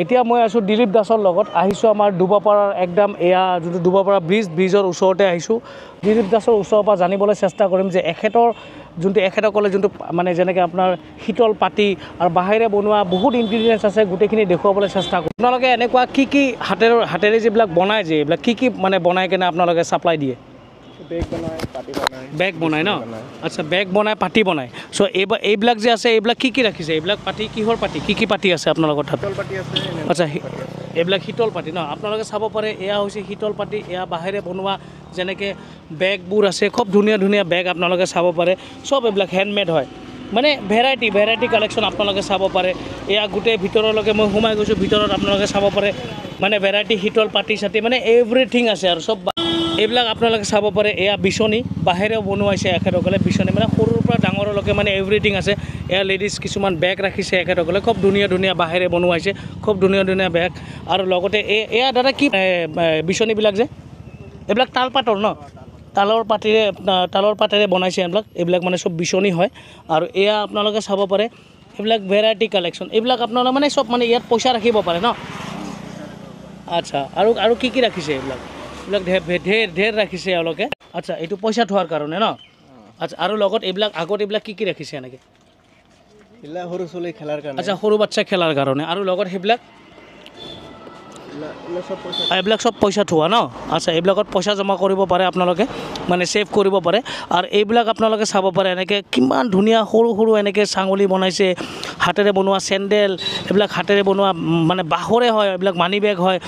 এতিয়া মই আছোঁ দিলীপ দাসৰ লগত আহিছোঁ আমাৰ দুবাপাৰাৰ একদম এয়া যোনটো দুবাপাৰা ব্ৰিজৰ ওচৰতে আহিছোঁ দিলীপ দাসৰ ওচৰৰ পৰা জানিবলৈ চেষ্টা কৰিম যে এখেতসকলে যোনটো মানে যেনেকৈ আপোনাৰ শীতল পাতি আৰু বাঁহেৰে বনোৱা বহুত ইনগ্ৰিডিয়েণ্টছ আছে গোটেইখিনি দেখুৱাবলৈ চেষ্টা কৰিম আপোনালোকে এনেকুৱা কি হাতেৰে যিবিলাক বনায় যে এইবিলাক কি মানে বনাই কেনে আপোনালোকে ছাপ্লাই দিয়ে বেগ বনায় ন আচ্ছা বেগ বনায় পাতি বনায় চ' এইবিলাক যে আছে এইবিলাক কি ৰাখিছে এইবিলাক পাতি কিহৰ পাতি কি পাতি আছে আপোনালোকৰ তাত আচ্ছা এইবিলাক শীতল পাতি ন আপোনালোকে চাব পাৰে এয়া হৈছে শীতল পাতি এয়া বাঁহেৰে বনোৱা যেনেকৈ বেগবোৰ আছে খুব ধুনীয়া ধুনীয়া বেগ আপোনালোকে চাব পাৰে চব এইবিলাক হেণ্ডমেড হয় মানে ভেৰাইটি কালেকশ্যন আপোনালোকে চাব পাৰে এয়া গোটেই ভিতৰলৈকে মই সোমাই গৈছোঁ ভিতৰত আপোনালোকে চাব পাৰে মানে ভেৰাইটি শীতল পাতি চাতি মানে এভৰিথিং আছে আৰু চব এইবিলাক আপোনালোকে চাব পাৰে এয়া বিচনী বাঁহেৰেও বনোৱাইছে এখেতসকলে বিচনী মানে সৰুৰ পৰা ডাঙৰলৈকে মানে এভৰিথিং আছে এয়া লেডিজ কিছুমান বেগ ৰাখিছে এখেতসকলে খুব ধুনীয়া ধুনীয়া বাঁহেৰে বনোৱাইছে খুব ধুনীয়া ধুনীয়া বেগ আৰু লগতে এয়া দাদা কি বিচনীবিলাক যে এইবিলাক তালপাতৰ ন তালৰ পাতেৰে বনাইছে এইবিলাক মানে চব বিচনী হয় আৰু এয়া আপোনালোকে চাব পাৰে এইবিলাক ভেৰাইটি কালেকশ্যন এইবিলাক আপোনালোকে মানে চব মানে ইয়াত পইচা ৰাখিব পাৰে ন আচ্ছা আৰু কি ৰাখিছে এইবিলাক ঢেৰ ৰাখিছে এওঁলোকে আচ্ছা এইটো পইচা থোৱাৰ কাৰণে ন আচ্ছা আৰু লগত এইবিলাক কি ৰাখিছে এনেকৈ সৰু চলি খেলাৰ কাৰণে আচ্ছা সৰু বাচ্চা খেলাৰ কাৰণে আৰু লগত সেইবিলাক এইবিলাক চব পইচা থোৱা ন আচ্ছা এইবিলাকত পইচা জমা কৰিব পাৰে আপোনালোকে মানে ছেভ কৰিব পাৰে আৰু এইবিলাক আপোনালোকে চাব পাৰে এনেকৈ কিমান ধুনীয়া সৰু এনেকৈ চাঙলি বনাইছে হাতেৰে বনোৱা চেণ্ডেল এইবিলাক হাতেৰে বনোৱা মানে বাঁহৰে হয় এইবিলাক মানি বেগ হয়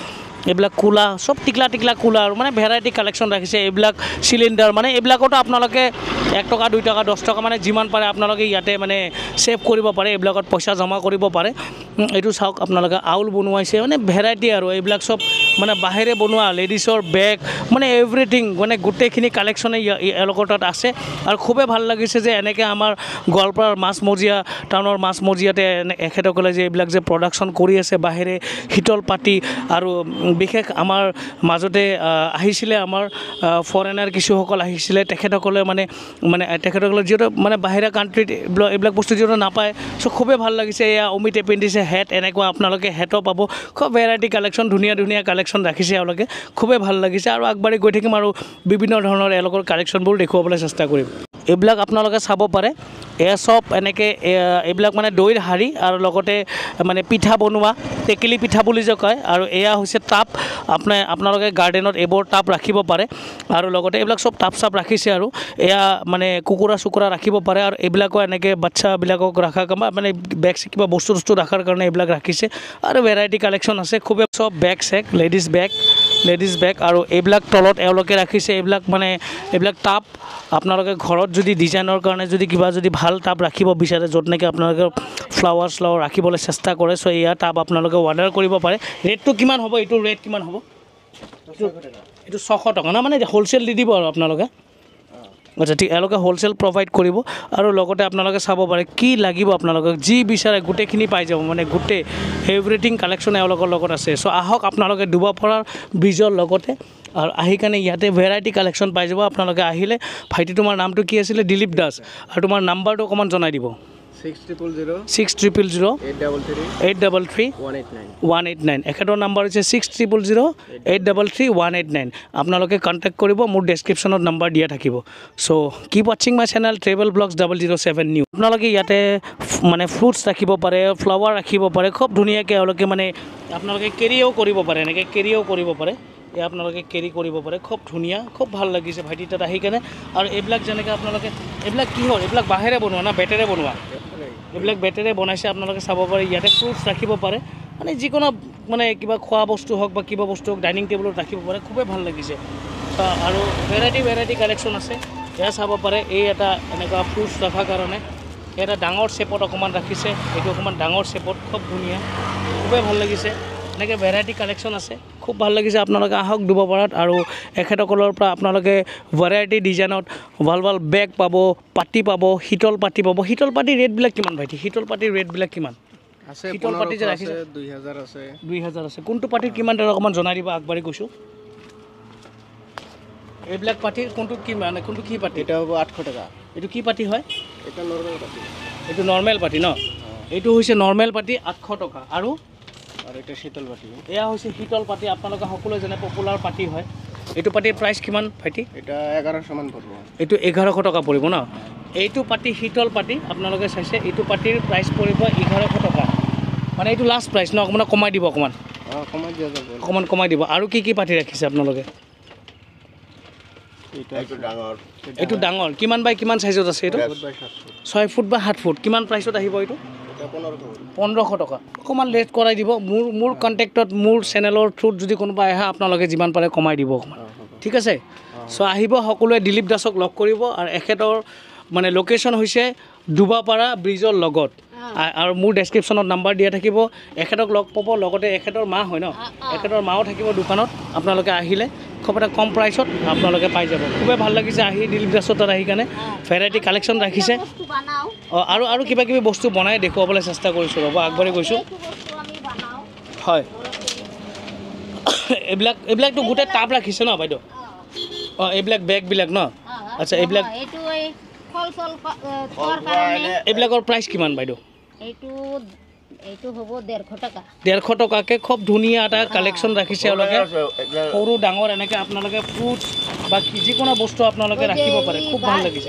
এইবিলাক কোলা চব টিকলা কোলা আৰু মানে ভেৰাইটি কালেকশ্যন ৰাখিছে এইবিলাক চিলিণ্ডাৰ মানে এইবিলাকতো আপোনালোকে 1 টকা 2 টকা 10 টকা মানে যিমান পাৰে আপোনালোকে ইয়াতে মানে ছেভ কৰিব পাৰে এইবিলাকত পইচা জমা কৰিব পাৰে এইটো চাওক আপোনালোকে আউল বনোৱাইছে মানে ভেৰাইটি আৰু এইবিলাক চব মানে বাঁহেৰে বনোৱা লেডিছৰ বেগ মানে এভৰিথিং মানে গোটেইখিনি কালেকশ্যনে এওঁলোকৰ তাত আছে আৰু খুবেই ভাল লাগিছে যে এনেকৈ আমাৰ গোৱালপাৰাৰ মাছমজিয়া টাউনৰ মাছমজিয়াতে এখেতসকলে যে এইবিলাক যে প্ৰডাকশ্যন কৰি আছে বাঁহেৰে শীতল পাতি আৰু বিশেষ আমাৰ মাজতে আহিছিলে আমাৰ ফৰেনাৰ কিছুসকল আহিছিলে তেখেতসকলে মানে তেখেতসকলে যিহেতু মানে বাহিৰা কাণ্ট্ৰিত এইবিলাক বস্তু যিহেতু নাপায় চ' খুবেই ভাল লাগিছে এয়া অমিতে পিন্ধিছে হেট এনেকুৱা আপোনালোকে হেটো পাব খুব ভেৰাইটি কালেকশ্যন ধুনীয়া কালেকশ্যন ৰাখিছে এওঁলোকে খুবেই ভাল লাগিছে আৰু আগবাঢ়ি গৈ থাকিম আৰু বিভিন্ন ধৰণৰ এওঁলোকৰ কালেকশ্যনবোৰ দেখুৱাবলৈ চেষ্টা কৰিম এইবিলাক আপোনালোকে চাব পাৰে এয়া চব এনেকৈ এইবিলাক মানে দৈৰ হাৰি আৰু লগতে মানে পিঠা বনোৱা টেকেলি পিঠা বুলি যে কয় আৰু এয়া হৈছে টাব আপোনালোকে গাৰ্ডেনত এইবোৰ টাব ৰাখিব পাৰে আৰু লগতে এইবিলাক চব টাব চাব ৰাখিছে আৰু এয়া মানে কুকুৰা চুকুৰা ৰাখিব পাৰে আৰু এইবিলাকো এনেকৈ বাচ্চাবিলাকক ৰখাৰ মানে বেগ কিবা বস্তু ৰখাৰ কাৰণে এইবিলাক ৰাখিছে আৰু ভেৰাইটি কালেকশ্যন আছে খুবেই চব বেগ চেক লেডিজ বেগ আৰু এইবিলাক তলত এওঁলোকে ৰাখিছে এইবিলাক টাব আপোনালোকে ঘৰত যদি ডিজাইনৰ কাৰণে যদি ভাল টাব ৰাখিব বিচাৰে য'ত নেকি আপোনালোকে ফ্লাৱাৰ ৰাখিবলৈ চেষ্টা কৰে চ' এয়া টাব আপোনালোকে অৰ্ডাৰ কৰিব পাৰে ৰেটটো কিমান হ'ব এইটো ৰেট কিমান হ'ব এইটো 600 টকা ন মানে হ'লচেল দি দিব আৰু আপোনালোকে আচ্ছা ঠিক এওঁলোকে হ'লচেল প্ৰভাইড কৰিব আৰু লগতে আপোনালোকে চাব পাৰে কি লাগিব আপোনালোকক যি বিচাৰে গোটেইখিনি পাই যাব মানে গোটেই এভৰিথিং কালেকশ্যন এওঁলোকৰ লগত আছে চ' আহক আপোনালোকে দুবাপাৰাৰ ব্ৰিজৰ লগতে আৰু আহি কাৰণে ইয়াতে ভেৰাইটি কালেকশ্যন পাই যাব আপোনালোকে আহিলে ভাইটি তোমাৰ নামটো কি আছিলে দিলীপ দাস আৰু তোমাৰ নাম্বাৰটো অকণমান জনাই দিব 6000 833 189 এখেতৰ নাম্বাৰ হৈছে 6000 833 189 আপোনালোকে কণ্টেক্ট কৰিব মোৰ ডেছক্ৰিপশ্যনত নাম্বাৰ দিয়া থাকিব চ' কিপ ৱাচিং মাই চেনেল ট্ৰেভেল ব্লগছ 007 নিউ আপোনালোকে ইয়াতে মানে ফ্ৰুটছ ৰাখিব পাৰে ফ্লাৱাৰ ৰাখিব পাৰে খুব ধুনীয়াকৈ এওঁলোকে মানে আপোনালোকে কেৰিও কৰিব পাৰে এনেকৈ কেৰিও কৰিব পাৰে এয়া আপোনালোকে কেৰি কৰিব পাৰে খুব ধুনীয়া খুব ভাল লাগিছে ভাইটি তাত আহি কেনে আৰু এইবিলাক যেনেকৈ আপোনালোকে এইবিলাক কি হয় এইবিলাক বাঁহেৰে বনোৱা না বেটেৰে বনোৱা এইবিলাক বেটেৰে বনাইছে আপোনালোকে চাব পাৰে ইয়াতে ফ্ৰুটছ ৰাখিব পাৰে মানে যিকোনো মানে কিবা খোৱা বস্তু হওক বা কিবা বস্তু হওক ডাইনিং টেবুলত ৰাখিব পাৰে খুবেই ভাল লাগিছে আৰু ভেৰাইটি কালেকশ্যন আছে এয়া চাব পাৰে এই এটা এনেকুৱা ফ্ৰুটছ ৰখাৰ কাৰণে এটা ডাঙৰ শ্বেপত অকণমান ৰাখিছে এইটো অকণমান ডাঙৰ শ্বেপত খুব ধুনীয়া খুবেই ভাল লাগিছে এনেকৈ ভেৰাইটি কালেকশ্যন আছে খুব ভাল লাগিছে আপোনালোকে আহক দুবাপাৰাত আৰু এখেতসকলৰ পৰা আপোনালোকে ভেৰাইটি ডিজাইনত ভাল বেগ পাব পাতি পাব শীতল পাতি ৰেটবিলাক কিমান ভাইটি শীতল পাতিৰ ৰেটবিলাক কিমান আছে শীতল পাতি যে ৰাখিছে 2000 আছে কোনটো পাতিৰ কিমান দাম অকণমান জনাই দিব আগবাঢ়ি গৈছোঁ এইবিলাক পাতিৰ কোনটো কি পাতি এটা হ'ব 800 টকা এইটো কি পাতি হয় এটা নৰ্মেল পাতি এইটো নৰ্মেল পাতি ন এইটো হৈছে নৰ্মেল পাতি 800 টকা আৰু আৰু এটা শীতল বাটি এয়া হৈছে শীতল পাতি আপোনালোকে সকলোৱে যেনে পপুলাৰ পাতি হয় এইটো পাতিৰ প্ৰাইচ কিমান ভাইটি এটা 1100 মান পৰিব এইটো 1100 টকা পৰিব ন এইটো পাতি শীতল পাতি আপোনালোকে চাইছে এইটো পাতিৰ প্ৰাইচ পৰিব 1100 টকা মানে এইটো লাষ্ট প্ৰাইচ ন অকণমান কমাই দিব অকণমান কমাই দিয়া যাব অকণমান কমাই দিব আৰু কি পাতি ৰাখিছে আপোনালোকে এইটো ডাঙৰ কিমান বাই কিমান চাইজত আছে এইটো 6 ফুট বা 7 ফুট কিমান প্ৰাইচত আহিব এইটো 1500 টকা অকণমান লেট কৰাই দিব মোৰ কণ্টেক্টত মোৰ চেনেলৰ থ্ৰুত যদি কোনোবা আহে আপোনালোকে যিমান পাৰে কমাই দিব অকণমান ঠিক আছে চ' আহিব সকলোৱে দিলীপ দাসক লগ কৰিব আৰু এখেতৰ মানে লোকেশ্যন হৈছে ডুবাপাৰা ব্ৰিজৰ লগত আৰু মোৰ ডেছক্ৰিপশ্যনত নাম্বাৰ দিয়া থাকিব এখেতক লগ পাব লগতে এখেতৰ মা হয় ন এখেতৰ মাও থাকিব দোকানত আপোনালোকে আহিলে খুব এটা কম প্ৰাইচত আপোনালোকে পাই যাব খুবেই ভাল লাগিছে আহি দিলীপ দাসৰ তাত আহি কাৰণে ভেৰাইটি কালেকশ্যন ৰাখিছে আৰু কিবা কিবি বস্তু বনাই দেখুৱাবলৈ চেষ্টা কৰিছোঁ ৰ'ব আগবাঢ়ি গৈছোঁ হয় এইবিলাকতো গোটেই টাব ৰাখিছে ন বাইদেউ এইবিলাক বেগবিলাক ন আচ্ছা এইবিলাক এইবিলাকৰ প্ৰাইচ কিমান বাইদেউ এইটো হ'ব 150 টকা 150 টকাকৈ খুব ধুনীয়া এটা কালেকশ্যন ৰাখিছে এওঁলোকে সৰু ডাঙৰ এনেকৈ আপোনালোকে ফ্ৰুটছ বা যিকোনো বস্তু আপোনালোকে ৰাখিব পাৰে খুব ভাল লাগিছে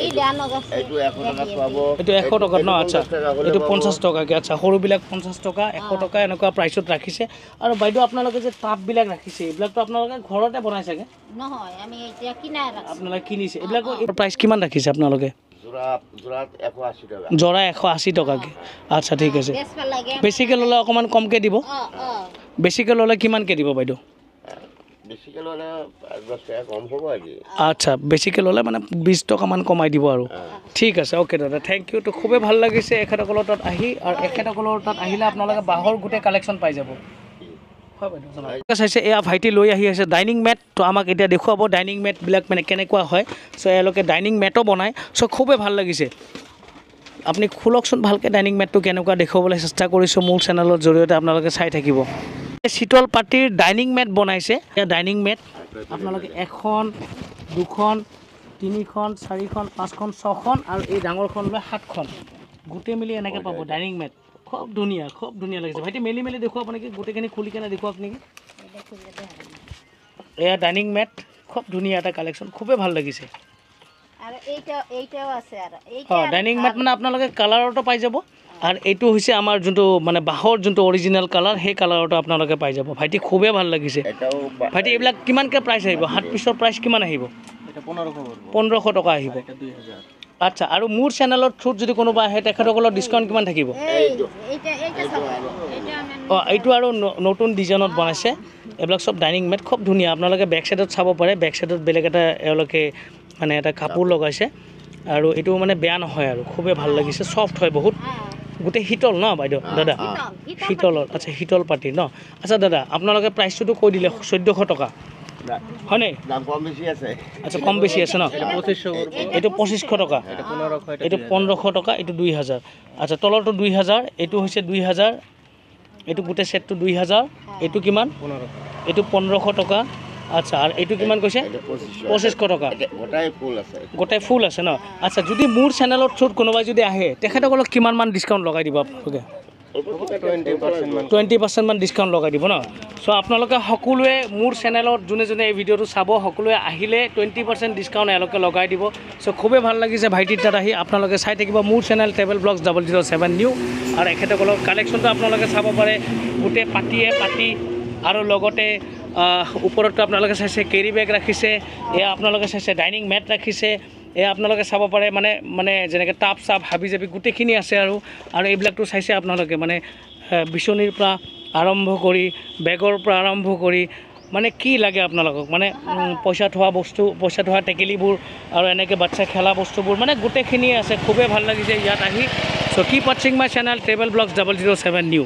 এইটো 100 টকাত ন আচ্ছা এইটো 50 টকাকৈ আচ্ছা সৰুবিলাক 50 টকা 100 টকা এনেকুৱা প্ৰাইচত ৰাখিছে আৰু বাইদেউ আপোনালোকে যে টাববিলাক ৰাখিছে এইবিলাকতো আপোনালোকে ঘৰতে বনাই চাগে নহয় আমি এতিয়া কিনা ৰাখিছোঁ আপোনালোকে কিনিছে এইবিলাকৰ প্ৰাইচ কিমান ৰাখিছে আপোনালোকে জোৰা 180 টকাকৈ আচ্ছা ঠিক আছে বেছিকৈ ল'লে অকণমান কমকৈ দিব বেছিকৈ ল'লে কিমানকৈ দিব বাইদেউ আচ্ছা বেছিকৈ ল'লে মানে 20 টকামান কমাই দিব আৰু ঠিক আছে অ'কে দাদা থেংক ইউ তো খুবেই ভাল লাগিছে এখেতসকলৰ তাত আহি আৰু এখেতসকলৰ তাত আহিলে আপোনালোকে বাঁহৰ গোটেই কালেকশ্যন পাই যাব চাইছে এয়া ভাইটি লৈ আহি আছে ডাইনিং মেট তো আমাক এতিয়া দেখুৱাব ডাইনিং মেটবিলাক মানে কেনেকুৱা হয় চ' এওঁলোকে ডাইনিং মেটো বনায় চ' খুবেই ভাল লাগিছে আপুনি খোলকচোন ভালকৈ ডাইনিং মেটটো কেনেকুৱা দেখুৱাবলৈ চেষ্টা কৰিছোঁ মোৰ চেনেলৰ জৰিয়তে আপোনালোকে চাই থাকিব শীতল পাতিৰ ডাইনিং মেট বনাইছে এয়া ডাইনিং মেট আপোনালোকে 1খন 2খন 3খন 4খন 5খন 6খন আৰু এই ডাঙৰখন লৈ 7খন গোটেই মিলি এনেকৈ পাব ডাইনিং মেট খুব ধুনীয়া লাগিছে ভাইটি মেলি দেখুৱাব নেকি গোটেইখিনি খুলি কেনে দেখুৱাওক নেকি এয়া ডাইনিং মেট খুব ধুনীয়া এটা কালেকশ্যন খুবেই ভাল লাগিছে আৰু এইটাও আছে আৰু ডাইনিং মেট মানে আপোনালোকে কালাৰতো পাই যাব আৰু এইটো হৈছে আমাৰ যোনটো মানে বাঁহৰ যোনটো অৰিজিনেল কালাৰ সেই কালাৰতো আপোনালোকে পাই যাব ভাইটি খুবেই ভাল লাগিছে ভাইটি এইবিলাক কিমানকৈ প্ৰাইচ আহিব 7 পিছৰ প্ৰাইচ কিমান আহিব 1500 টকা আহিব আচ্ছা আৰু মোৰ চেনেলৰ থ্ৰুত যদি কোনোবা আহে তেখেতসকলৰ ডিছকাউণ্ট কিমান থাকিব এইটো আৰু নতুন ডিজাইনত বনাইছে এইবিলাক চব ডাইনিং মেট খুব ধুনীয়া আপোনালোকে বেক চাইডত চাব পাৰে বেক চাইডত বেলেগ এটা এওঁলোকে মানে এটা কাপোৰ লগাইছে আৰু এইটো মানে বেয়া নহয় আৰু খুবেই ভাল লাগিছে চফ্ট হয় বহুত গোটেই শীতল ন বাইদেউ দাদা শীতলৰ আচ্ছা শীতল পাতি ন আচ্ছা দাদা আপোনালোকে প্ৰাইচটোতো কৈ দিলে 1400 টকা হয়নে আচ্ছা কম বেছি আছে ন এইটো 2500 টকা এইটো 1500 টকা এইটো 2000 আচ্ছা তলৰটো 2000 এইটো হৈছে 2000 এইটো গোটেই সেটটো 2000 এইটো কিমান এইটো 1500 টকা আচ্ছা আৰু এইটো কিমান কৈছে 2500 টকা গোটাই ফুল আছে ন আচ্ছা যদি মোৰ চেনেলৰ থ্ৰুত কোনোবাই যদি আহে তেখেতসকলক কিমানমান ডিছকাউণ্ট লগাই দিব আপোনালোকে 20% মান ডিছকাউণ্ট লগাই দিব ন চ' আপোনালোকে সকলোৱে মোৰ চেনেলত যোনে এই ভিডিঅ'টো চাব সকলোৱে আহিলে 20% ডিছকাউণ্ট এওঁলোকে লগাই দিব চ' খুবেই ভাল লাগিছে ভাইটিৰ তাত আহি আপোনালোকে চাই থাকিব মোৰ চেনেল ট্ৰেভেল ব্লগছ 007 নিউ আৰু এখেতসকলৰ কালেকশ্যনটো আপোনালোকে চাব পাৰে গোটেই পাতি আৰু লগতে ওপৰতো আপোনালোকে চাইছে কেৰি বেগ ৰাখিছে এয়া আপোনালোকে চাইছে ডাইনিং মেট ৰাখিছে এয়া আপোনালোকে চাব পাৰে মানে যেনেকৈ টাব চাব হাবি জাবি গোটেইখিনি আছে আৰু এইবিলাকতো চাইছে আপোনালোকে মানে বিচনীৰ পৰা আৰম্ভ কৰি বেগৰ পৰা আৰম্ভ কৰি মানে কি লাগে আপোনালোকক মানে পইচা থোৱা টেকেলিবোৰ আৰু এনেকৈ বাচ্চা খেলা বস্তুবোৰ মানে গোটেইখিনিয়ে আছে খুবেই ভাল লাগিছে ইয়াত আহি চ' কিপ ৱাটচিং my channel travel vlogs 007 new